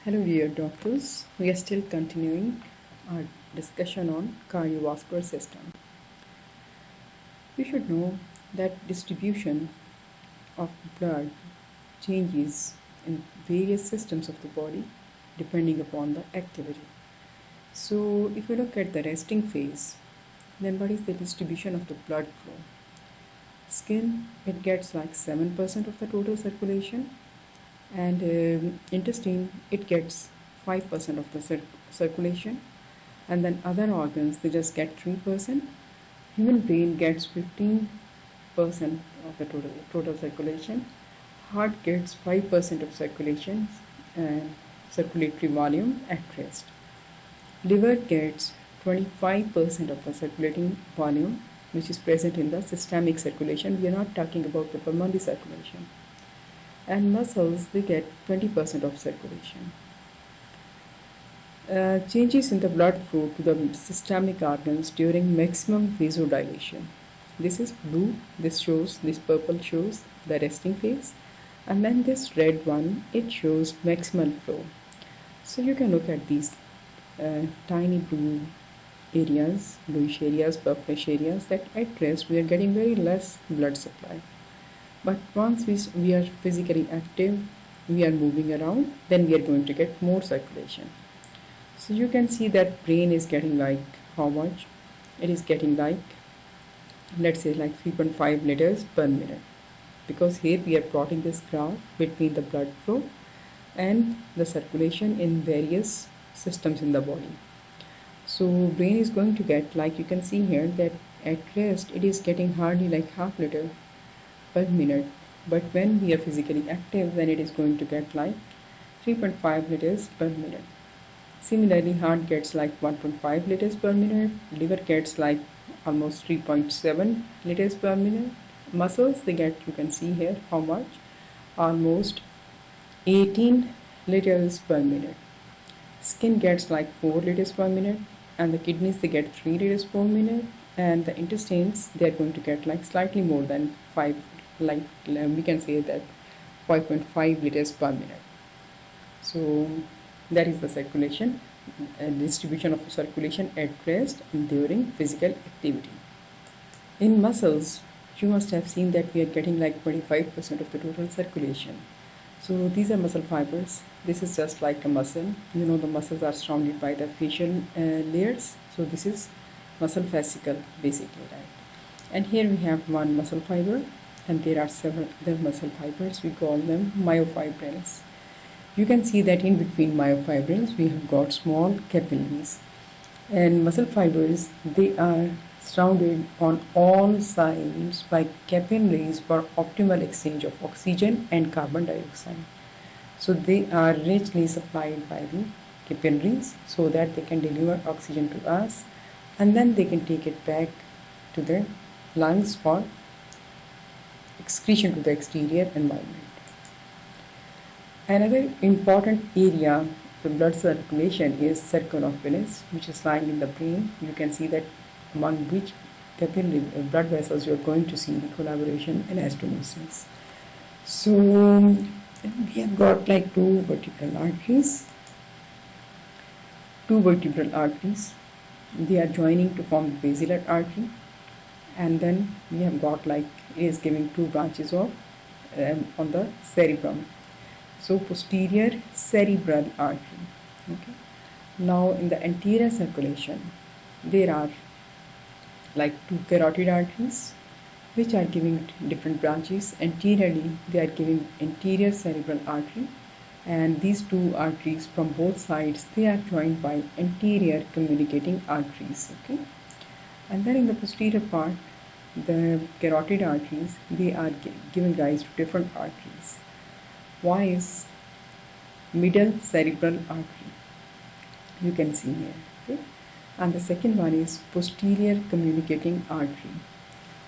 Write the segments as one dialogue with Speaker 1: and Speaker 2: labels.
Speaker 1: Hello dear doctors, we are still continuing our discussion on cardiovascular system. You should know that distribution of blood changes in various systems of the body depending upon the activity. So if you look at the resting phase, then what is the distribution of the blood flow? Skin, it gets like 7% of the total circulation, and intestine, it gets 5% of the circulation, and then other organs, they just get 3%. Human brain gets 15% of the total circulation. Heart gets 5% of circulation and circulatory volume at rest. Liver gets 25% of the circulating volume, which is present in the systemic circulation. We are not talking about the pulmonary circulation. And muscles, they get 20% of circulation. Changes in the blood flow to the systemic organs during maximum vasodilation. This is blue, this purple shows the resting phase, and then this red one, it shows maximal flow. So you can look at these tiny blue areas, bluish areas, purplish areas, that at rest we are getting very less blood supply. But once we are physically active, we are moving around, then we are going to get more circulation. So you can see that brain is getting like how much? It is getting like, let's say, like 3.5 liters per minute. Because here we are plotting this graph between the blood flow and the circulation in various systems in the body. So brain is going to get, like you can see here, that at rest it is getting hardly like half liter per minute. But when we are physically active, then it is going to get like 3.5 liters per minute. Similarly, heart gets like 1.5 liters per minute, liver gets like almost 3.7 liters per minute. Muscles, they get, you can see here how much, almost 18 liters per minute. Skin gets like 4 liters per minute, and the kidneys, they get 3 liters per minute, and the intestines, they are going to get like slightly more than 5, like we can say that 5.5 liters per minute. So that is the circulation and distribution of circulation at rest and during physical activity. In muscles, you must have seen that we are getting like 25% of the total circulation. So these are muscle fibers. This is just like a muscle. You know, the muscles are surrounded by the facial layers. So this is muscle fascicle basically, right? And here we have one muscle fiber, and there are several other muscle fibers. We call them myofibrils. You can see that in between myofibrils we have got small capillaries, and muscle fibers, they are surrounded on all sides by capillaries for optimal exchange of oxygen and carbon dioxide. So they are richly supplied by the capillaries so that they can deliver oxygen to us, and then they can take it back to the lungs for excretion to the exterior environment. Another important area of blood circulation is circle of Willis, which is lying in the brain. You can see that among which capillary blood vessels you are going to see the collaboration and anastomosis. So we have got like two vertebral arteries. They are joining to form the basilar artery, and then we have got like it is giving two branches of on the cerebrum. So posterior cerebral artery. Okay. Now in the anterior circulation, there are like two carotid arteries which are giving different branches. Anteriorly, they are giving anterior cerebral artery, and these two arteries from both sides, they are joined by anterior communicating arteries. Okay. And then in the posterior part, the carotid arteries, they are giving rise to different arteries. One is middle cerebral artery, you can see here, okay? And the second one is posterior communicating artery.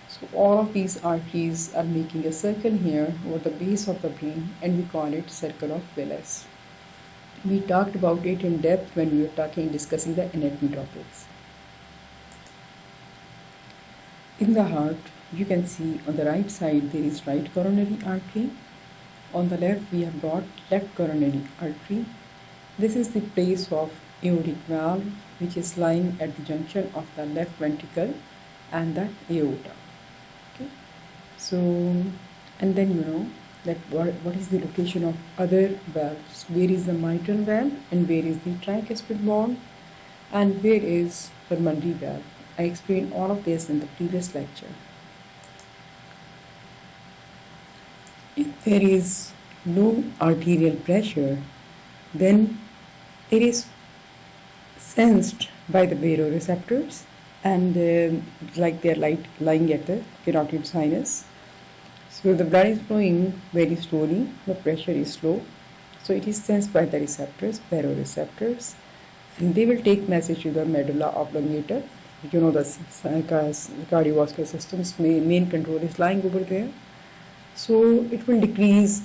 Speaker 1: So all of these arteries are making a circle here over the base of the brain, and we call it circle of Willis. We talked about it in depth when we were discussing the anatomy topics. In the heart, you can see on the right side there is right coronary artery. On the left we have got left coronary artery, This is the place of aortic valve, which is lying at the junction of the left ventricle and the aorta. Okay, so and then you know that what is the location of other valves? Where is the mitral valve and where is the tricuspid valve and where is pulmonary valve? I explained all of this in the previous lecture. If there is low arterial pressure, then it is sensed by the baroreceptors and like they're lying at the carotid sinus. So the blood is flowing very slowly, the pressure is low. So it is sensed by the receptors, baroreceptors, and they will take message to the medulla oblongata. You know the cardiovascular system's main control is lying over there. So it will decrease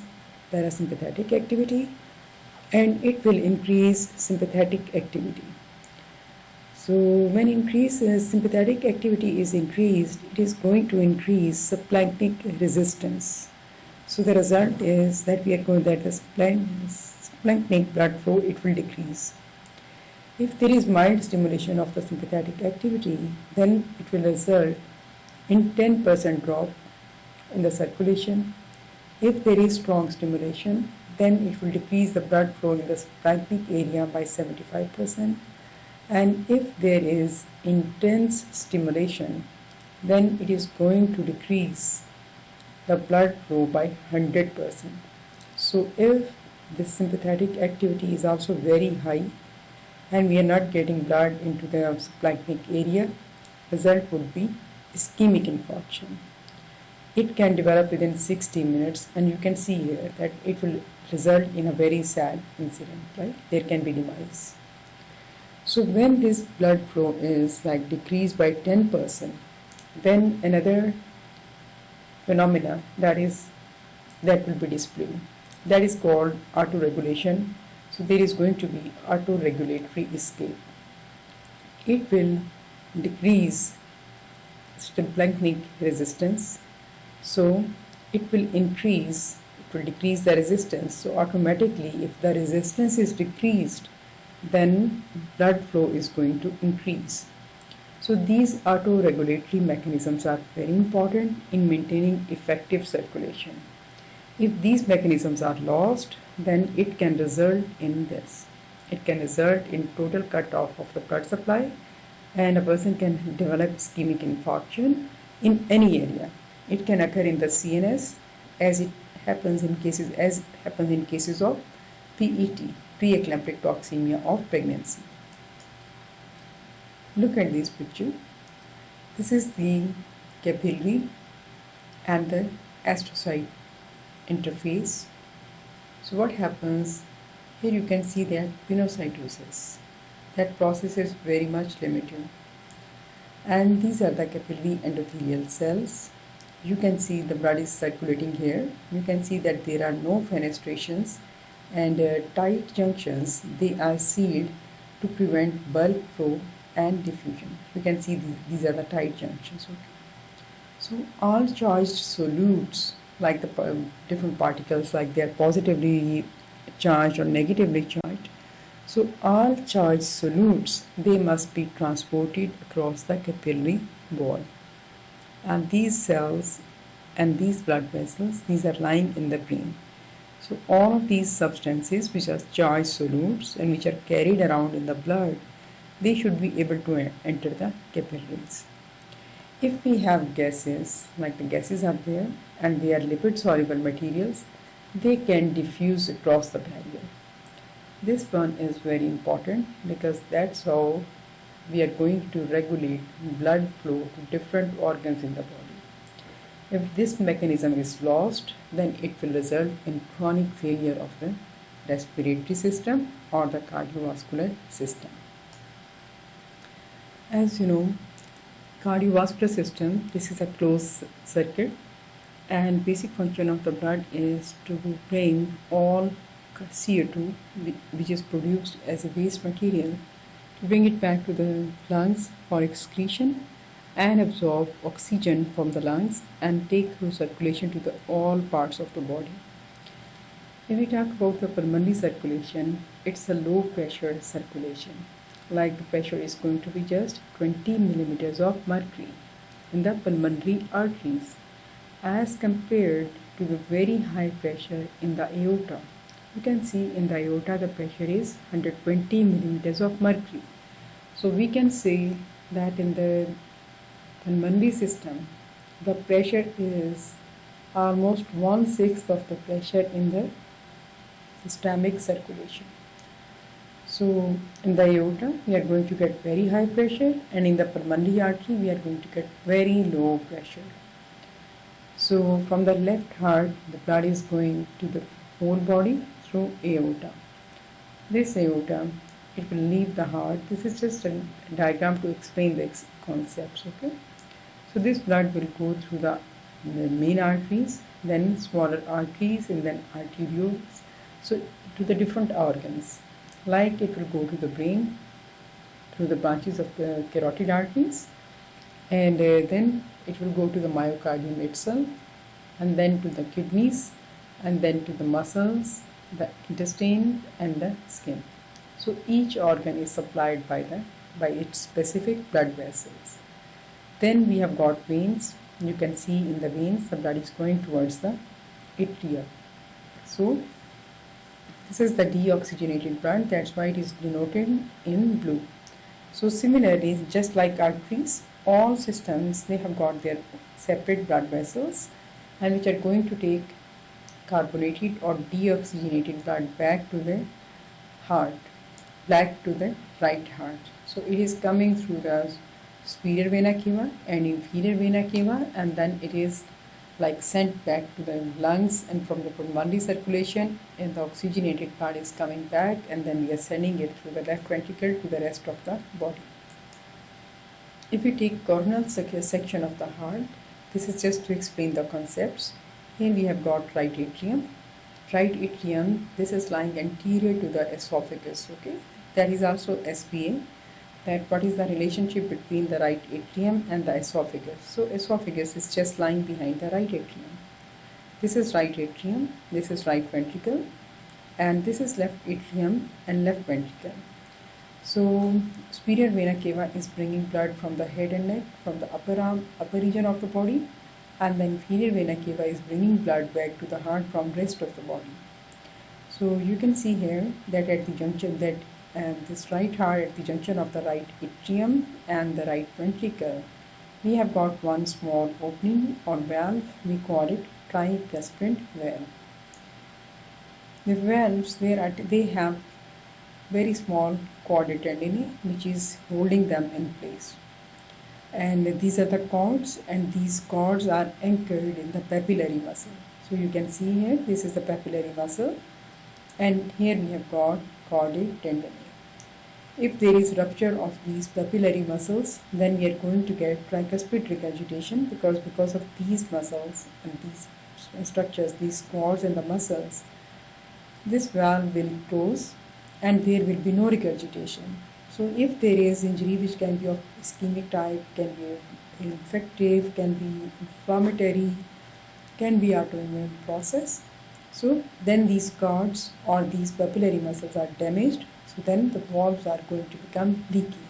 Speaker 1: parasympathetic activity and it will increase sympathetic activity. So when sympathetic activity is increased, it is going to increase subplanchnic resistance. So the result is that we are going that the subplanchnic blood flow, it will decrease. If there is mild stimulation of the sympathetic activity, then it will result in 10% drop in the circulation. If there is strong stimulation, then it will decrease the blood flow in the subplanchnic area by 75%. And if there is intense stimulation, then it is going to decrease the blood flow by 100%. So if the sympathetic activity is also very high and we are not getting blood into the subplanchnic area, result would be ischemic infarction. It can develop within 60 minutes and you can see here that it will result in a very sad incident, right? There can be demise. So when this blood flow is like decreased by 10%, then another phenomena that will be displayed. That is called autoregulation. So there is going to be autoregulatory escape. It will decrease subplanchnic resistance. So it will decrease the resistance. So automatically, if the resistance is decreased, then blood flow is going to increase. So these autoregulatory mechanisms are very important in maintaining effective circulation. If these mechanisms are lost, then it can result in this. It can result in total cut off of the blood supply and a person can develop ischemic infarction in any area. It can occur in the CNS as it happens in cases of PET, preeclamptic toxemia of pregnancy. Look at this picture. This is the capillary and the astrocyte interface. So what happens here? You can see that pinocytosis. That process is very much limited. And these are the capillary endothelial cells. You can see the blood is circulating here. You can see that there are no fenestrations and tight junctions. They are sealed to prevent bulk flow and diffusion. You can see these are the tight junctions. Okay. So all charged solutes, like the different particles, like they are positively charged or negatively charged. So all charged solutes, they must be transported across the capillary wall. And these cells and these blood vessels, these are lying in the brain. So all of these substances which are charged solutes and which are carried around in the blood, they should be able to enter the capillaries. If we have gases, like the gases are there and they are lipid soluble materials, they can diffuse across the barrier. This one is very important because that's how we are going to regulate blood flow to different organs in the body. If this mechanism is lost, then it will result in chronic failure of the respiratory system or the cardiovascular system. As you know, cardiovascular system, this is a closed circuit and basic function of the blood is to bring all CO2 which is produced as a waste material to bring it back to the lungs for excretion and absorb oxygen from the lungs and take through circulation to all parts of the body. If we talk about the pulmonary circulation, it's a low pressure circulation. Like the pressure is going to be just 20 millimeters of mercury in the pulmonary arteries as compared to the very high pressure in the aorta. You can see in the aorta the pressure is 120 millimeters of mercury. So we can say that in the pulmonary system the pressure is almost 1/6 of the pressure in the systemic circulation. So in the aorta we are going to get very high pressure, and in the pulmonary artery we are going to get very low pressure. So from the left heart the blood is going to the whole body through aorta. This aorta, it will leave the heart. This is just a diagram to explain the concepts. Okay. So this blood will go through the main arteries, then smaller arteries, and then arterioles. So to the different organs, like it will go to the brain through the branches of the carotid arteries, and then it will go to the myocardium itself, and then to the kidneys, and then to the muscles, the intestine, and the skin. So each organ is supplied by its specific blood vessels. Then we have got veins. You can see in the veins the blood is going towards the atria. So this is the deoxygenated blood, that's why it is denoted in blue. So similarly, just like arteries, all systems, they have got their separate blood vessels, and which are going to take carbonated or deoxygenated blood back to the heart, back to the right heart. So it is coming through the superior vena cava and inferior vena cava, and then it is like sent back to the lungs, and from the pulmonary circulation and the oxygenated blood is coming back, and then we are sending it through the left ventricle to the rest of the body. If we take coronal section of the heart, this is just to explain the concepts. Here we have got right atrium. Right atrium, this is lying anterior to the esophagus. Okay, that is also SPA. That what is the relationship between the right atrium and the esophagus. So esophagus is just lying behind the right atrium. This is right atrium, this is right ventricle, and this is left atrium and left ventricle. So superior vena cava is bringing blood from the head and neck, from the upper arm, upper region of the body, and the inferior vena cava is bringing blood back to the heart from rest of the body. So you can see here that at the junction that this right heart at the junction of the right atrium and the right ventricle, we have got one small opening or valve. We call it tricuspid valve. The valves, they have very small chordae tendineae which is holding them in place. And these are the cords, and these cords are anchored in the papillary muscle. So you can see here, this is the papillary muscle, and here we have got chordae tendineae. If there is rupture of these papillary muscles, then we are going to get tricuspid regurgitation, because of these muscles and these structures, these cords and the muscles, this valve will close and there will be no regurgitation. So if there is injury which can be of ischemic type, can be infective, can be inflammatory, can be autoimmune process, so then these cords or these papillary muscles are damaged. So then the valves are going to become leaky.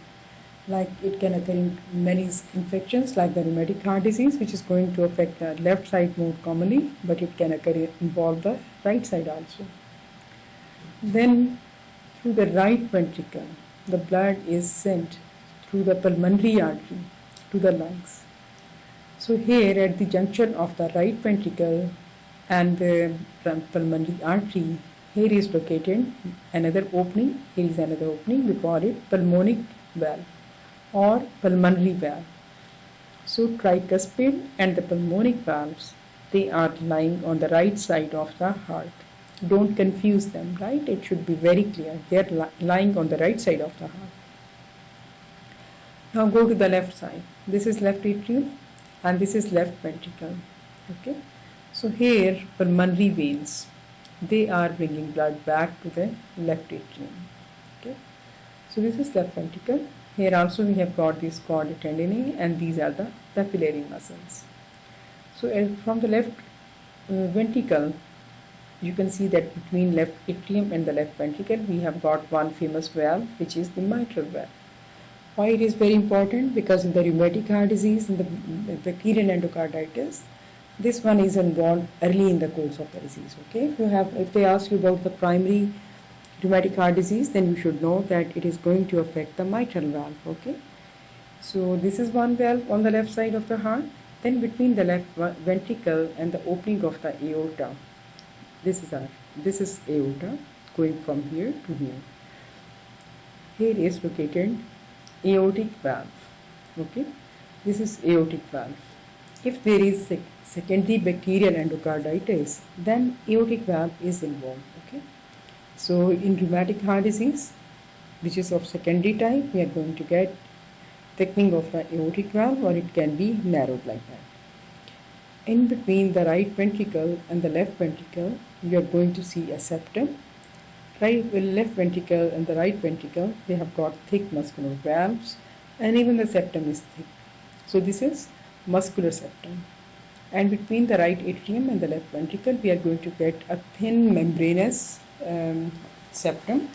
Speaker 1: Like it can occur in many infections like the rheumatic heart disease, which is going to affect the left side more commonly, but it can involve the right side also. Then through the right ventricle, the blood is sent through the pulmonary artery to the lungs. So here at the junction of the right ventricle and the pulmonary artery, here is located another opening. Here is another opening. We call it pulmonic valve or pulmonary valve. So tricuspid and the pulmonic valves, they are lying on the right side of the heart. Don't confuse them, right? It should be very clear. They are lying on the right side of the heart. Now go to the left side. This is left atrium and this is left ventricle. Okay. So here pulmonary veins, they are bringing blood back to the left atrium. Okay. So this is left ventricle. Here also we have got these chordae tendineae, and these are the papillary muscles. So from the left ventricle, You can see that between left atrium and the left ventricle we have got one famous valve, which is the mitral valve. Why it is very important? Because in the rheumatic heart disease and the bacterial endocarditis, this one is involved early in the course of the disease. Okay, if they ask you about the primary rheumatic heart disease, then you should know that it is going to affect the mitral valve. Okay, so this is one valve on the left side of the heart. Then between the left ventricle and the opening of the aorta, this is aorta going from here to here. Here is located aortic valve. Okay, this is aortic valve. If there is secondary bacterial endocarditis, then aortic valve is involved. Okay, so in rheumatic heart disease, which is of secondary type, we are going to get thickening of the aortic valve, or it can be narrowed like that. In between the right ventricle and the left ventricle, you are going to see a septum. Left ventricle and the right ventricle, they have got thick muscular valves, and even the septum is thick. So this is muscular septum. And between the right atrium and the left ventricle, we are going to get a thin membranous septum.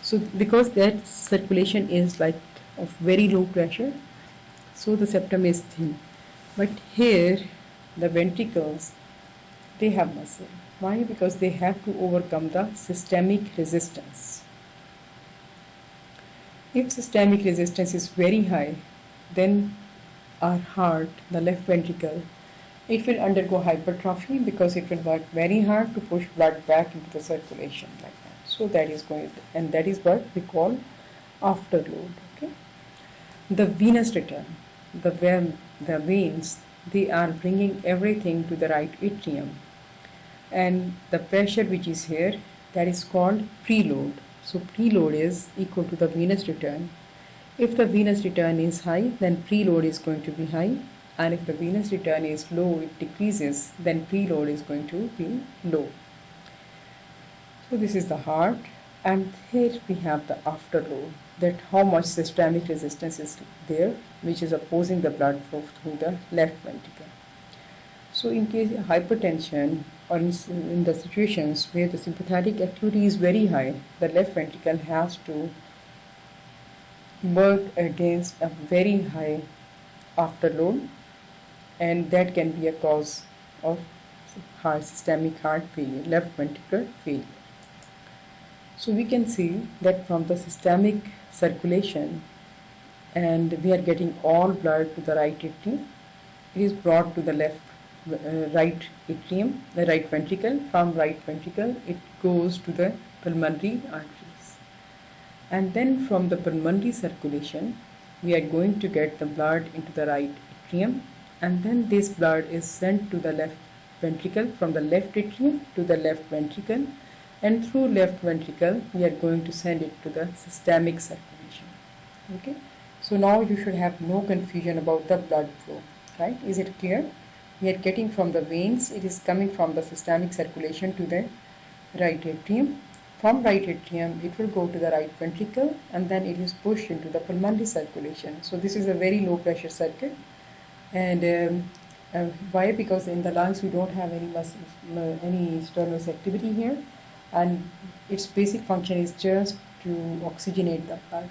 Speaker 1: So because that circulation is like of very low pressure, so the septum is thin. But here the ventricles, they have muscle. Why? Because they have to overcome the systemic resistance. If systemic resistance is very high, then our heart, the left ventricle, it will undergo hypertrophy, because it will work very hard to push blood back into the circulation like that. So that is that is what we call afterload. Okay. The venous return, the veins, they are bringing everything to the right atrium, and the pressure which is here, that is called preload. So preload is equal to the venous return. If the venous return is high, then preload is going to be high, and if the venous return is low, it decreases, then preload is going to be low. So this is the heart, and here we have the afterload, that how much systemic resistance is there, which is opposing the blood flow through the left ventricle. So in case of hypertension, or in the situations where the sympathetic activity is very high, the left ventricle has to work against a very high afterload, and that can be a cause of systemic heart failure, left ventricular failure. So we can see that from the systemic circulation, and we are getting all blood to the right atrium, it is brought to the right atrium, the right ventricle. From right ventricle, it goes to the pulmonary arteries, and then from the pulmonary circulation, we are going to get the blood into the right atrium, and then this blood is sent to the left ventricle, from the left atrium to the left ventricle, and through left ventricle we are going to send it to the systemic circulation. Okay, so now you should have no confusion about the blood flow, right? Is it clear? We are getting from the veins, it is coming from the systemic circulation to the right atrium. From right atrium, it will go to the right ventricle, and then it is pushed into the pulmonary circulation. So this is a very low pressure circuit. And why? Because in the lungs we don't have any sternus activity here, and its basic function is just to oxygenate the blood.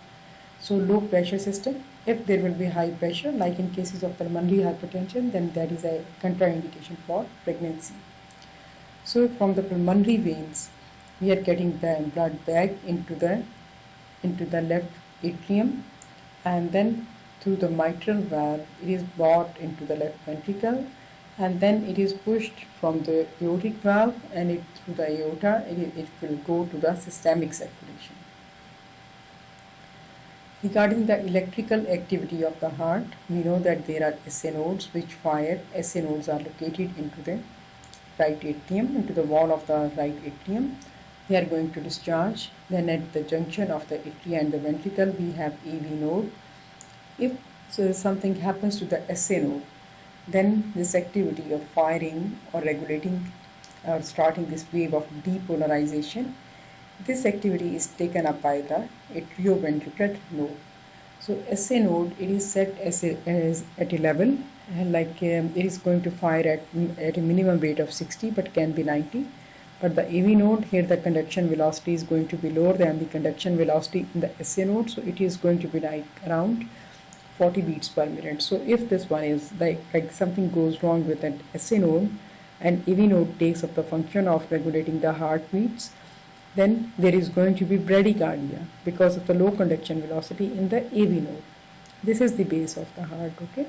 Speaker 1: So low pressure system. If there will be high pressure, like in cases of pulmonary hypertension, then that is a contraindication for pregnancy. So from the pulmonary veins, we are getting the blood back into the left atrium, and then through the mitral valve, it is brought into the left ventricle, and then it is pushed from the aortic valve, and through the aorta, it will go to the systemic circulation. Regarding the electrical activity of the heart, we know that there are SA nodes which fire. SA nodes are located into the right atrium, into the wall of the right atrium. They are going to discharge. Then at the junction of the atria and the ventricle, we have AV node. If something happens to the SA node, then this activity of firing or regulating or starting this wave of depolarization, this activity is taken up by the atrioventricular node. So SA node, it is set as at a level, and it is going to fire at a minimum rate of 60, but can be 90. At the AV node, here the conduction velocity is going to be lower than the conduction velocity in the SA node, so it is going to be like around 40 beats per minute. So if this one is like something goes wrong with an SA node and AV node takes up the function of regulating the heartbeats, then there is going to be bradycardia because of the low conduction velocity in the AV node. This is the base of the heart, okay?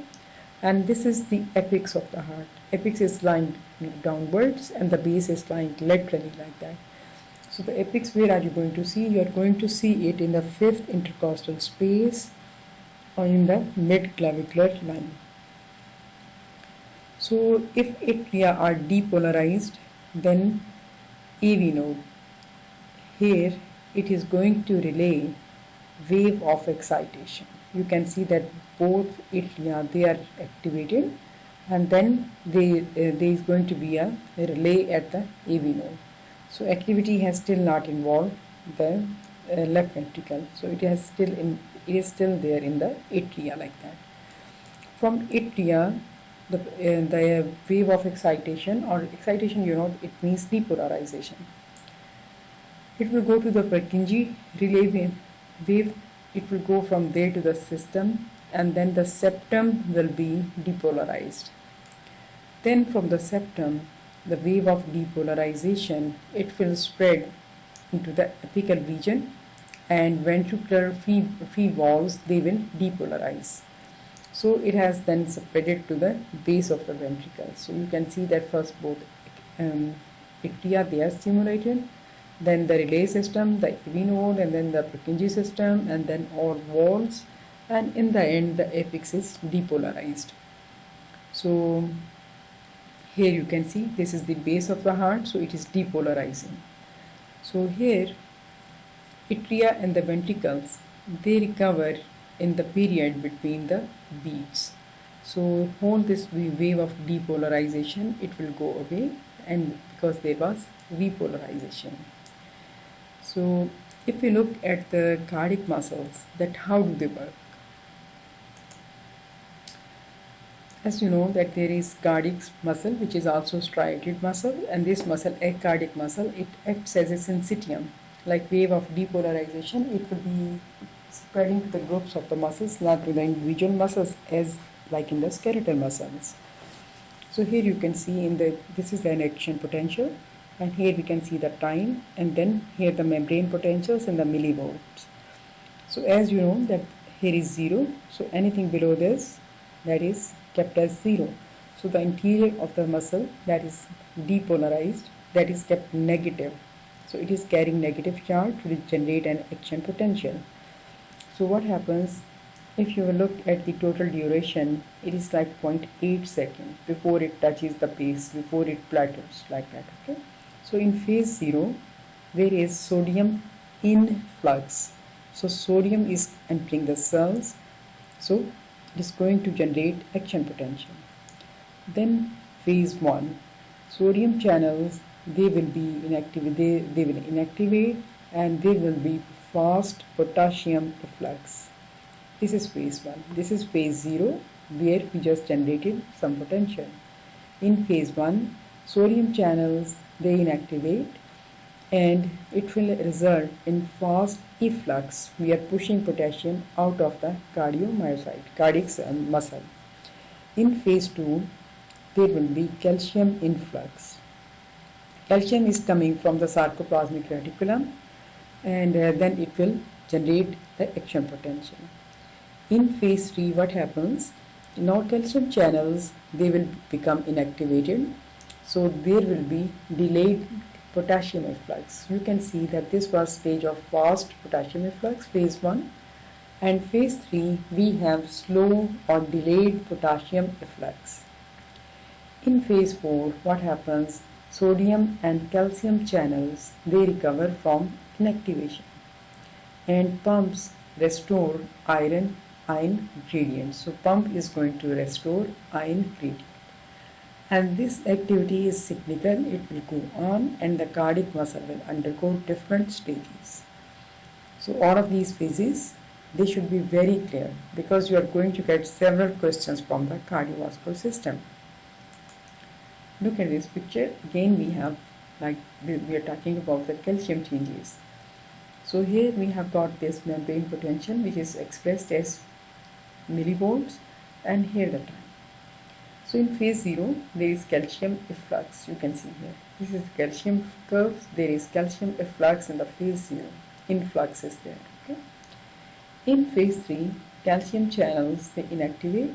Speaker 1: And this is the apex of the heart. Apex is lying downwards and the base is lying laterally like that. So the apex, where are you going to see? You are going to see it in the fifth intercostal space or in the mid-clavicular line. So if atria are depolarized, then AV node, here it is going to relay wave of excitation. You can see that both atria, they are activated, and then there is going to be a relay at the AV node. So activity has still not involved the left ventricle, so it is still there in the atria like that. From atria, the wave of excitation, or excitation, you know, it means depolarization. It will go to the Purkinje relay wave. It will go from there to the system, and then the septum will be depolarized. Then from the septum, the wave of depolarization, it will spread into the apical region, and ventricular free walls, they will depolarize. So it has then spread to the base of the ventricle. So you can see that first both atria, they are stimulated, then the relay system, the AV node, and then the Purkinje system, and then all walls, and in the end the apex is depolarized. So here you can see this is the base of the heart, so it is depolarizing. So here atria and the ventricles, they recover in the period between the beats. So whole this wave of depolarization, it will go away, and because there was repolarization. So if we look at the cardiac muscles, that how do they work? As you know that there is cardiac muscle, which is also striated muscle, and this muscle, a cardiac muscle, it acts as a syncytium. Like wave of depolarization, it will be spreading to the groups of the muscles, not to the individual muscles, as like in the skeletal muscles. So here you can see this is an action potential, and here we can see the time, and then here the membrane potentials and the millivolts. So as you know that here is 0, so anything below this, that is kept as 0. So the interior of the muscle, that is depolarized, that is kept negative. So it is carrying negative charge to generate an action potential. So what happens if you look at the total duration, it is like 0.8 seconds before it touches the base, before it plateaus like that, okay? So in phase 0, there is sodium influx. So sodium is entering the cells, so it is going to generate action potential. Then phase 1, sodium channels, they will be inactivated, they will inactivate, and there will be fast potassium efflux. This is phase 1. This is phase 0, where we just generated some potential. In phase 1, sodium channels, they inactivate, and it will result in fast efflux. We are pushing potassium out of the cardiomyocyte, cardiac muscle. In phase 2, there will be calcium influx. Calcium is coming from the sarcoplasmic reticulum, and then it will generate the action potential. In phase 3, what happens? Now calcium channels, they will become inactivated, so there will be delayed potassium efflux. You can see that this was stage of fast potassium efflux, phase 1, and phase 3 we have slow or delayed potassium efflux. In phase 4, what happens? Sodium and calcium channels, they recover from inactivation, and pumps restore iron gradient. So pump is going to restore iron gradient, and this activity is cyclical. It will go on, and the cardiac muscle will undergo different stages. So all of these phases, they should be very clear, because you are going to get several questions from the cardiovascular system. Look at this picture. Again we have like we are talking about the calcium changes. So here we have got this membrane potential which is expressed as millivolts, and here the time. So in phase 0 there is calcium efflux, you can see here. This is calcium curve, there is calcium efflux in the phase 0, influx is there. Okay. In phase 3 calcium channels they inactivate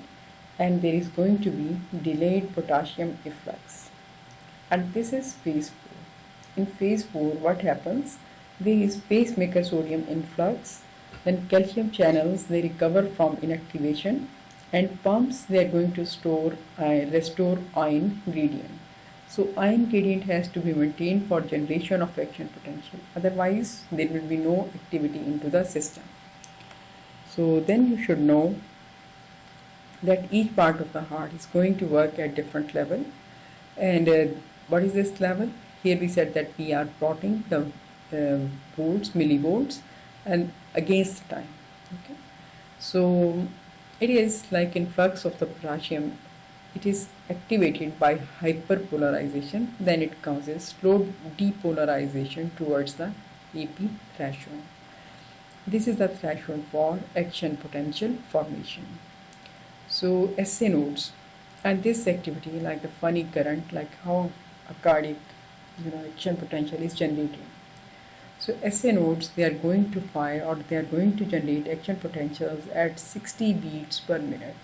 Speaker 1: and there is going to be delayed potassium efflux, and this is phase 4. In phase 4 what happens? There is pacemaker sodium influx, then calcium channels they recover from inactivation, and pumps they are going to restore ion gradient. So ion gradient has to be maintained for generation of action potential, otherwise there will be no activity into the system. So then you should know that each part of the heart is going to work at different level, and what is this level? Here we said that we are plotting the volts, millivolts, and against time. Okay, so it is like influx of the potassium. It is activated by hyperpolarization, then it causes slow depolarization towards the AP threshold. This is the threshold for action potential formation. So SA nodes and this activity, like the funny current, like how a cardiac action potential is generated. So SA nodes they are going to fire or they are going to generate action potentials at 60 beats per minute.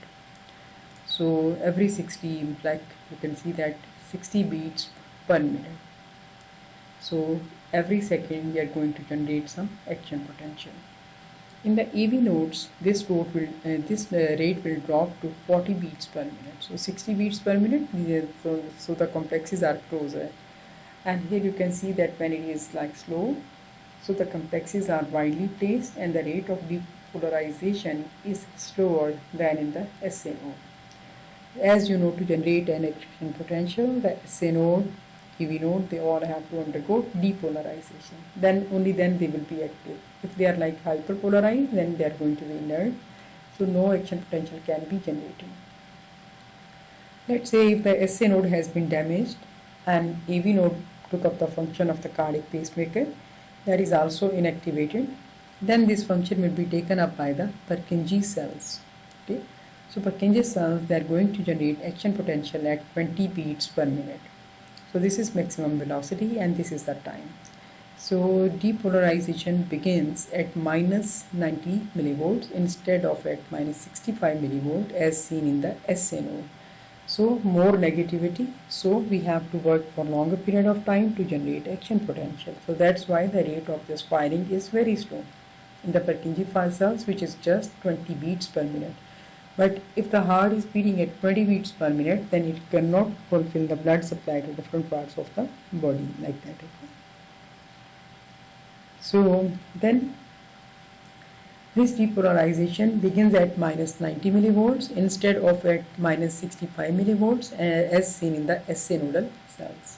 Speaker 1: So every 60, like you can see that 60 beats per minute. So every second we are going to generate some action potential. In the AV nodes, this rate will drop to 40 beats per minute. So 60 beats per minute, so the complexes are closer. And here you can see that when it is like slow, so the complexes are widely placed and the rate of depolarization is slower than in the SA node. As you know, to generate an action potential, the SA node, EV node, they all have to undergo depolarization. Then only then they will be active. If they are like hyperpolarized, then they are going to be inert. So no action potential can be generated. Let's say if the SA node has been damaged and AV node took up the function of the cardiac pacemaker, that is also inactivated, then this function will be taken up by the Purkinje cells. Okay. So Purkinje cells, they are going to generate action potential at 20 beats per minute. So this is maximum velocity and this is the time. So depolarization begins at minus 90 millivolts instead of at minus 65 millivolt as seen in the SA node. So more negativity, so we have to work for longer period of time to generate action potential. So that's why the rate of this firing is very slow in the Purkinje cells, which is just 20 beats per minute. But if the heart is beating at 20 beats per minute, then it cannot fulfill the blood supply to different parts of the body like that. Okay? So then this depolarization begins at minus 90 millivolts instead of at minus 65 millivolts as seen in the SA nodal cells.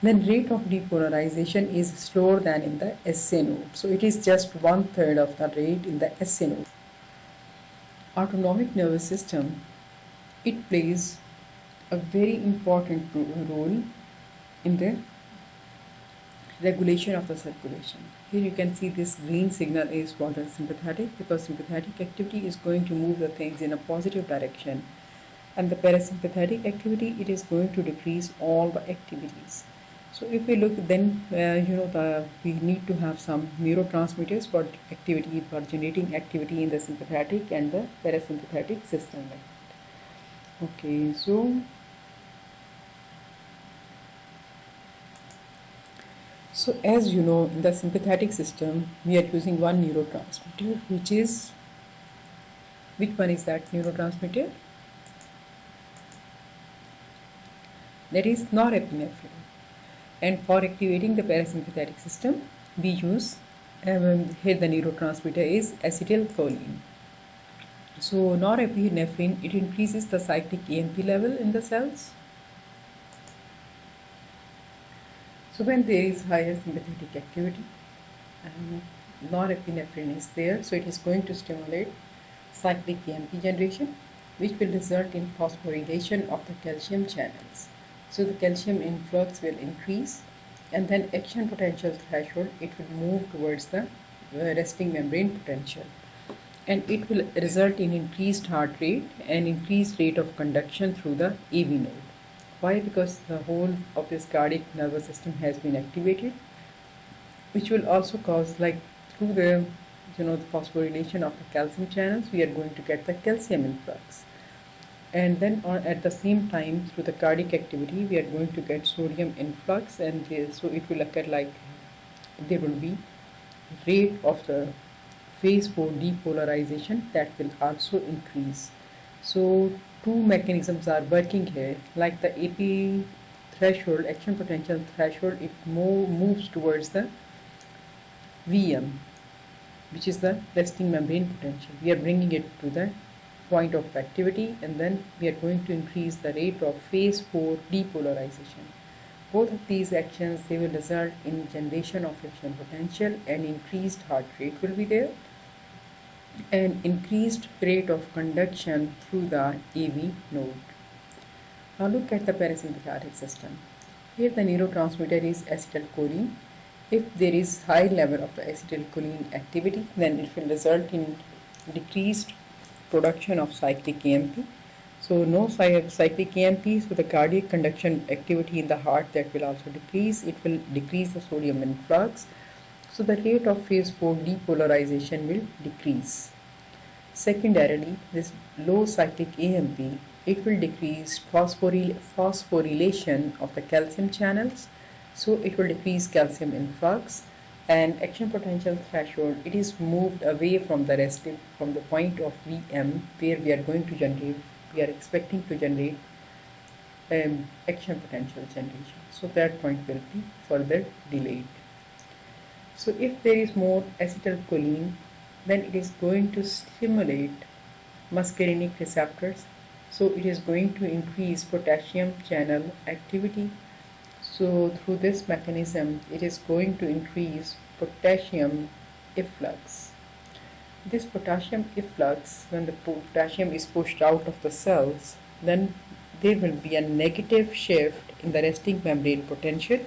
Speaker 1: Then rate of depolarization is slower than in the SA node. So it is just 1/3 of the rate in the SA node. Autonomic nervous system, it plays a very important role in the regulation of the circulation. Here you can see this green signal is for the sympathetic, because sympathetic activity is going to move the things in a positive direction, and the parasympathetic activity, it is going to decrease all the activities. So if we look, then we need to have some neurotransmitters for activity, for generating activity in the sympathetic and the parasympathetic system. Okay, so as you know, in the sympathetic system, we are using one neurotransmitter, which one is that neurotransmitter? That is norepinephrine. And for activating the parasympathetic system, we use, here the neurotransmitter is acetylcholine. So norepinephrine, it increases the cyclic AMP level in the cells. So when there is higher sympathetic activity, norepinephrine is there, so it is going to stimulate cyclic AMP generation, which will result in phosphorylation of the calcium channels. So the calcium influx will increase and then action potential threshold, it will move towards the resting membrane potential, and it will result in increased heart rate and increased rate of conduction through the AV node. Why? Because the whole of this cardiac nervous system has been activated, which will also cause, like, through the the phosphorylation of the calcium channels, we are going to get the calcium influx, and then at the same time through the cardiac activity we are going to get sodium influx, and so it will occur like there will be rate of the phase 4 depolarization that will also increase. So two mechanisms are working here, like the AP threshold, action potential threshold, it moves towards the VM, which is the resting membrane potential. We are bringing it to the point of activity, and then we are going to increase the rate of phase 4 depolarization. Both of these actions, they will result in generation of action potential, and increased heart rate will be there, and increased rate of conduction through the AV node. Now look at the parasympathetic system. Here the neurotransmitter is acetylcholine. If there is high level of the acetylcholine activity, then it will result in decreased production of cyclic AMP. So no cyclic AMP, so the cardiac conduction activity in the heart, that will also decrease. It will decrease the sodium influx. So the rate of phase 4 depolarization will decrease. Secondarily, this low cyclic AMP, it will decrease phosphorylation of the calcium channels, so it will decrease calcium influx, and action potential threshold, it is moved away from the from the point of VM, where we are going to generate, we are expecting to generate action potential generation. So that point will be further delayed. So if there is more acetylcholine, then it is going to stimulate muscarinic receptors. So it is going to increase potassium channel activity. So through this mechanism, it is going to increase potassium efflux. This potassium efflux, when the potassium is pushed out of the cells, then there will be a negative shift in the resting membrane potential.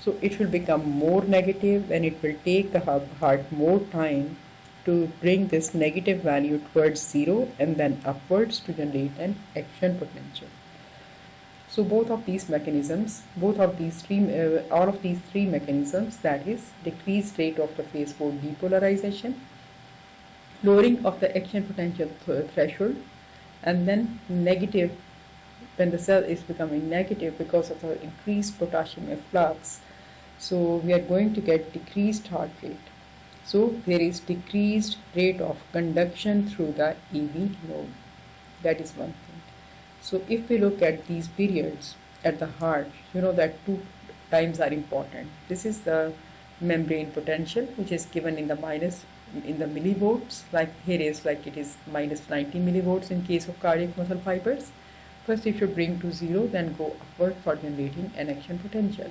Speaker 1: So it will become more negative, and it will take the heart more time to bring this negative value towards zero and then upwards to generate an action potential. So both of these mechanisms, all of these three mechanisms, that is decreased rate of the phase 4 depolarization, lowering of the action potential threshold, and then negative, when the cell is becoming negative because of the increased potassium efflux, so we are going to get decreased heart rate. So there is decreased rate of conduction through the AV node. That is one thing. So if we look at these periods at the heart, you know that two times are important. This is the membrane potential, which is given in the millivolts. Like here is, like it is minus 90 millivolts in case of cardiac muscle fibers. First you should bring to zero, then go upward for generating an action potential.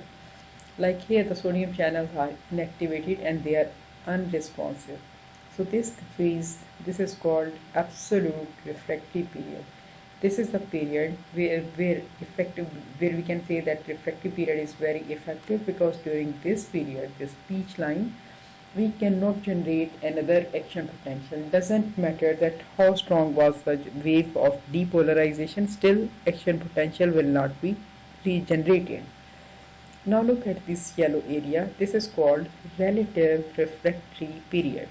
Speaker 1: Like here the sodium channels are inactivated and they are unresponsive. So this phase, this is called absolute refractory period. This is the period where we can say that refractory period is very effective, because during this period, this peach line, we cannot generate another action potential. It doesn't matter that how strong was the wave of depolarization, still action potential will not be regenerated. Now look at this yellow area. This is called relative refractory period.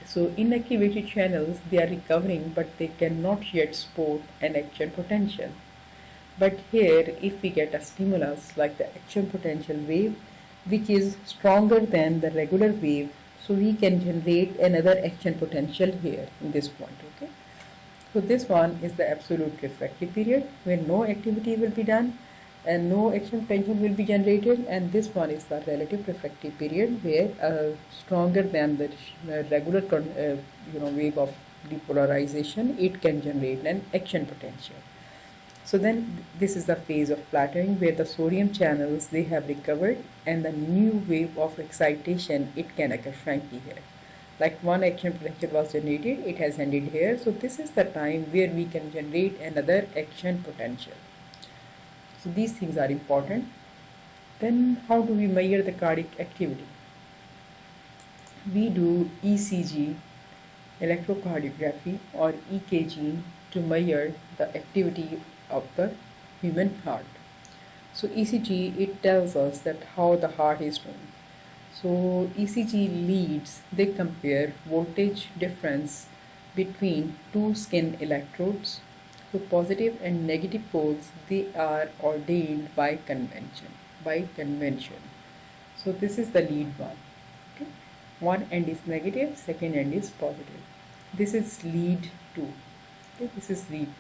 Speaker 1: So inactivated channels, they are recovering, but they cannot yet support an action potential. But here, if we get a stimulus like the action potential wave, which is stronger than the regular wave, so we can generate another action potential here in this point. Okay. So this one is the absolute refractory period, where no activity will be done and no action potential will be generated, and this one is the relative refractory period, where stronger than the regular wave of depolarization, it can generate an action potential. So then this is the phase of plateauing, where the sodium channels, they have recovered, and the new wave of excitation, it can occur frankly here. Like one action potential was generated, it has ended here. So this is the time where we can generate another action potential. So these things are important. Then how do we measure the cardiac activity? We do ECG, electrocardiography, or EKG to measure the activity of the human heart. So ECG, it tells us that how the heart is doing. So ECG leads, they compare voltage difference between two skin electrodes. So positive and negative poles, they are ordained by convention. So this is the lead one. Okay. One end is negative, second end is positive. This is lead 2. Okay, this is lead 2.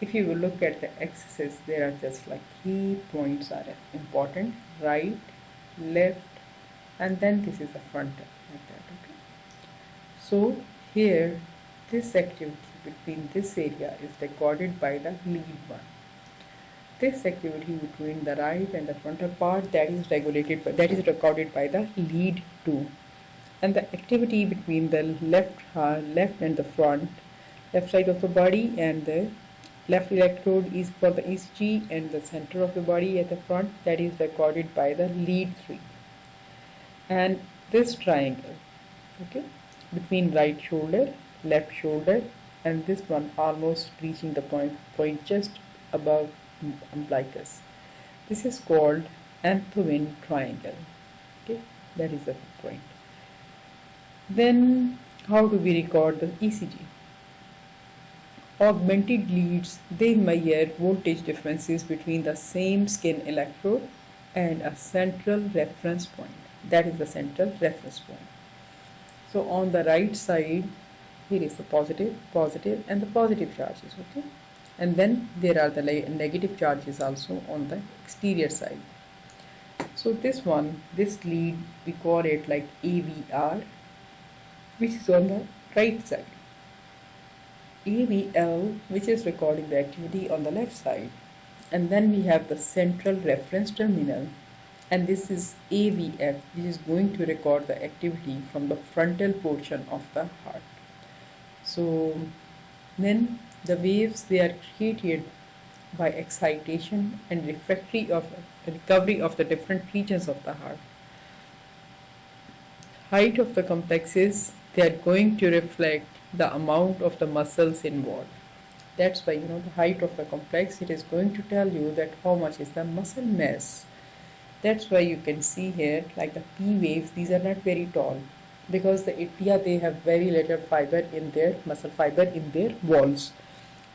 Speaker 1: If you will look at the axes, there are just like 3 points are important: right, left, and then this is the frontal, like that. Okay. So here, this activity between this area is recorded by the lead one. This activity between the right and the frontal part, that is recorded by the lead 2. And the activity between the left and the left side of the body, and the left electrode is for the ECG, and the center of the body at the front, that is recorded by the lead 3. And this triangle, okay, between right shoulder, left shoulder, and this one almost reaching the point just above umbilicus. This is called Antoine triangle. Okay, that is the point. Then how do we record the ECG? Augmented leads, they measure voltage differences between the same skin electrode and a central reference point. That is the central reference point. So on the right side, here is the positive, and the positive charges, okay? And then there are the negative charges also on the exterior side. So this lead, we call it like AVR, which is on the right side. AVL, which is recording the activity on the left side. And then we have the central reference terminal, and this is AVF, which is going to record the activity from the frontal portion of the heart. So then the waves, they are created by excitation and recovery of the different regions of the heart. Height of the complexes, they are going to reflect the amount of the muscles involved. That's why, the height of the complex, it is going to tell you that how much is the muscle mass. That's why you can see here, like the P waves, these are not very tall, because the atria, they have very little fiber in their muscle fiber in their walls.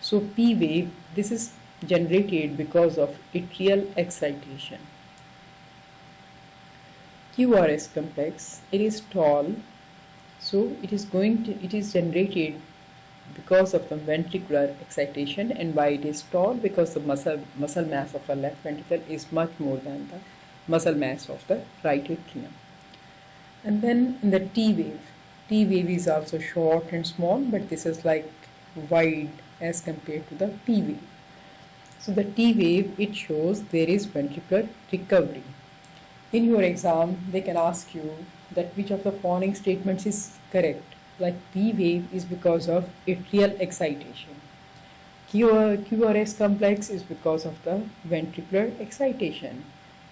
Speaker 1: So P wave, this is generated because of atrial excitation. QRS complex, it is tall, so it is generated because of the ventricular excitation. And why it is tall? Because the muscle mass of the left ventricle is much more than the muscle mass of the right atrium. And then in the T wave is also short and small, but this is like wide as compared to the P wave. So the T wave, it shows there is ventricular recovery. In your exam, they can ask you that which of the following statements is correct. Like P wave is because of atrial excitation. QRS complex is because of the ventricular excitation.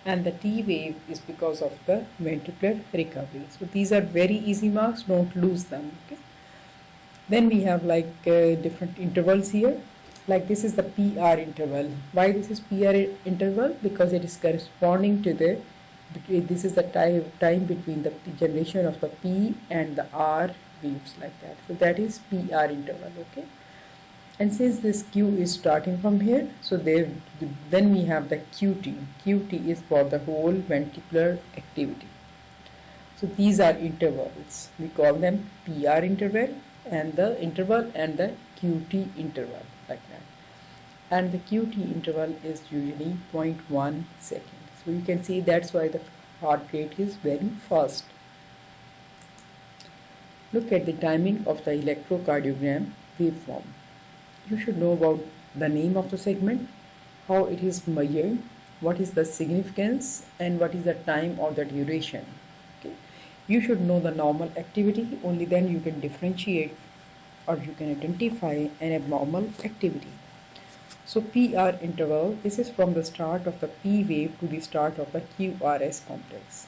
Speaker 1: And the T wave is because of the ventricular recovery. So these are very easy marks, don't lose them. Okay? Then we have like different intervals here. Like this is the PR interval. Why this is PR interval? Because it is corresponding to this is the time between the generation of the P and the R waves, like that. So that is PR interval, okay? And since this Q is starting from here, so then we have the QT. QT is for the whole ventricular activity. So these are intervals. We call them PR interval and the QT interval, like that. And the QT interval is usually 0.1 second. So you can see that's why the heart rate is very fast. Look at the timing of the electrocardiogram waveform. You should know about the name of the segment, how it is measured, what is the significance, and what is the time or the duration. Okay. You should know the normal activity, only then you can differentiate or you can identify an abnormal activity. So PR interval, this is from the start of the P wave to the start of the QRS complex.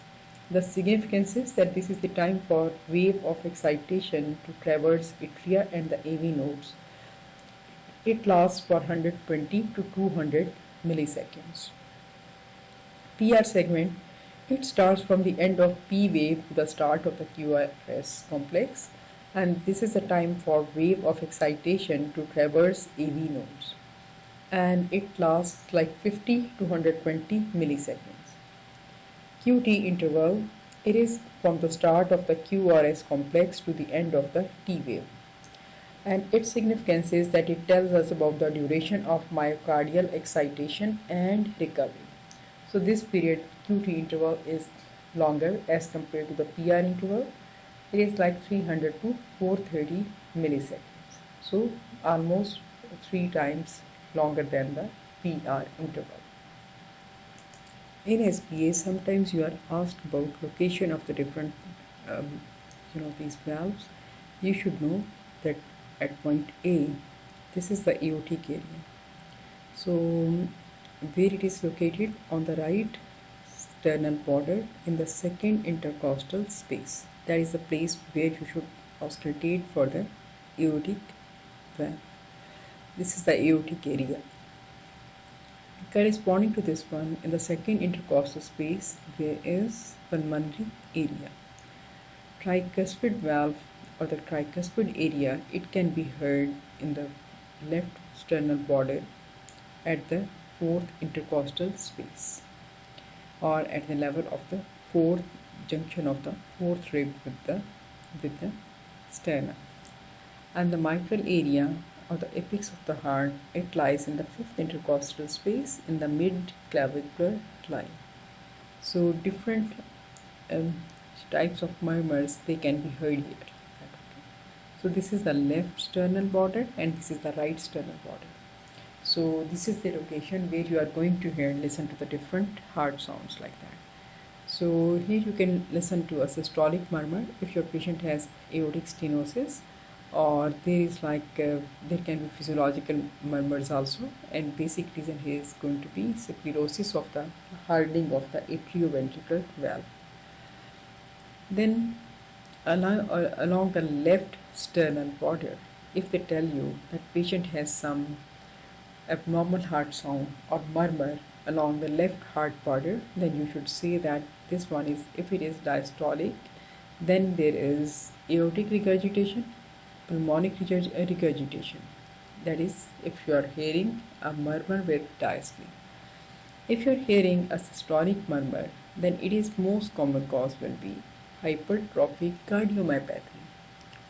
Speaker 1: The significance is that this is the time for wave of excitation to traverse atria and the AV nodes. It lasts for 120 to 200 milliseconds. PR segment, it starts from the end of P wave to the start of the QRS complex, and this is the time for wave of excitation to traverse AV nodes, and it lasts like 50 to 120 milliseconds. QT interval, it is from the start of the QRS complex to the end of the T wave. And its significance is that it tells us about the duration of myocardial excitation and recovery. So this period QT interval is longer as compared to the PR interval. It is like 300 to 430 milliseconds. So almost 3 times longer than the PR interval. In SPA, sometimes you are asked about location of the different, these valves. You should know that at point A, this is the aortic area. So where it is located on the right sternal border in the second intercostal space. That is the place where you should auscultate for the aortic valve. This is the aortic area. Corresponding to this one, in the second intercostal space, there is pulmonary area. Tricuspid valve or the tricuspid area, it can be heard in the left sternal border at the fourth intercostal space, or at the level of the fourth junction of the fourth rib with the sternum. And the mitral area or the apex of the heart, it lies in the fifth intercostal space in the mid clavicular line. So different types of murmurs, they can be heard here. So this is the left sternal border and this is the right sternal border. So this is the location where you are going to hear and listen to the different heart sounds like that. So here you can listen to a systolic murmur if your patient has aortic stenosis, or there is there can be physiological murmurs also, and basic reason here is going to be sclerosis of the hardening of the atrioventricular valve. Then along the left sternal border, if they tell you that patient has some abnormal heart sound or murmur along the left heart border, then you should say that this one is, if it is diastolic, then there is aortic regurgitation, pulmonic regurgitation. That is, if you are hearing a murmur with diastole. If you are hearing a systolic murmur, then it is most common cause will be hypertrophic cardiomyopathy.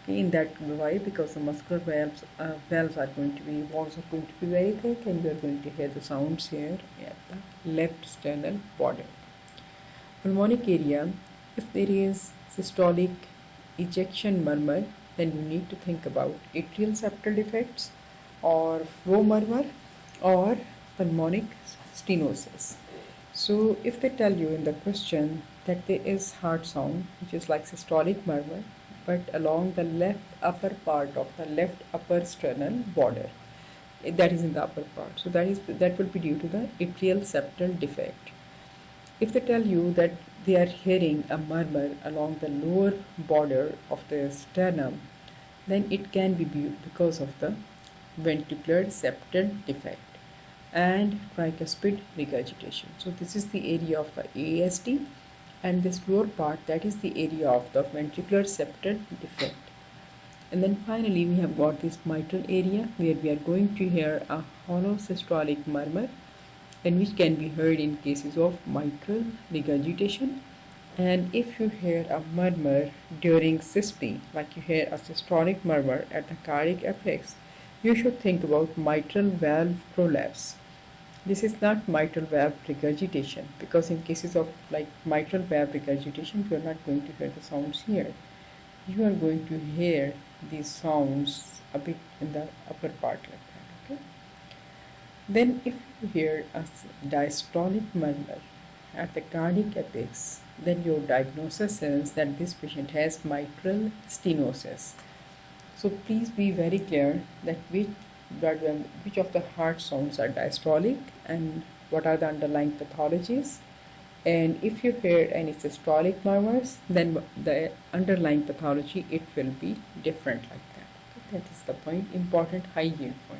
Speaker 1: In that why? Because the muscular valves are going to be, walls are going to be very thick, and we are going to hear the sounds here at the left sternal border. Pulmonic area, if there is systolic ejection murmur, then you need to think about atrial septal defects or flow murmur or pulmonic stenosis. So if they tell you in the question that there is heart sound which is like systolic murmur but along the left upper part of the left upper sternal border, that is in the upper part, so that will be due to the atrial septal defect. If they tell you that they are hearing a murmur along the lower border of the sternum, then it can be because of the ventricular septal defect and tricuspid regurgitation. So this is the area of the ASD, and this lower part, that is the area of the ventricular septal defect. And then finally we have got this mitral area where we are going to hear a hollow systolic murmur, and which can be heard in cases of mitral regurgitation. And if you hear a murmur during SISP, like you hear a systolic murmur at the cardiac apex, you should think about mitral valve prolapse. This is not mitral valve regurgitation, because in cases of like mitral valve regurgitation, you are not going to hear the sounds here. You are going to hear these sounds a bit in the upper part like that. Okay. Then if you hear a diastolic murmur at the cardiac apex, then your diagnosis is that this patient has mitral stenosis. So please be very clear that which of the heart sounds are diastolic, and what are the underlying pathologies. And if you hear any systolic murmurs, then the underlying pathology, it will be different like that. That is the point, important hygiene point.